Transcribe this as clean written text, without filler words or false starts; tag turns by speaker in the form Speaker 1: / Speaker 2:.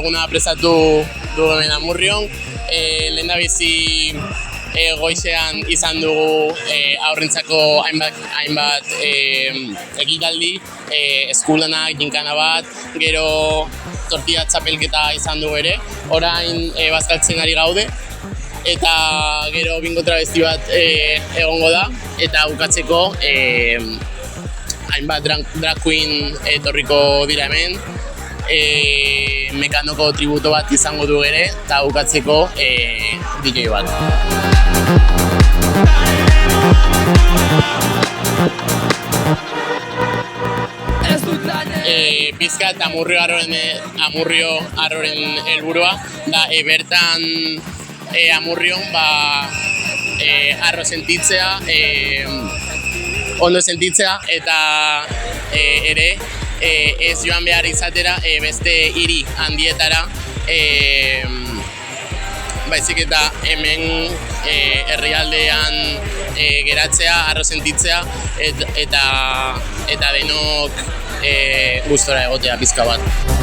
Speaker 1: eguna prestatu du hemen Amurrion. Lehendabizi goizean izan dugu aurrentzako hainbat ekitaldi, eskulanak, ginkana bat, gero tortilla txapelketa izan dugu ere. Orain bazkaltzen ari gaude, eta gero bingo travesti bat egongo da, eta bukatzeko hainbat drag queen etorriko dira hemen, Mekanoko tributo bat izango du ere, eta bukatzeko DJ bat. Pizkat Amurrio Arroren helburua da bertan Amurrion arro sentitzea, ondo sentitzea, eta ere ez joan behar izatera beste hiri handietara, baizik eta hemen herrialdean geratzea, arro sentitzea, eta denok gustora egotea pizka bat.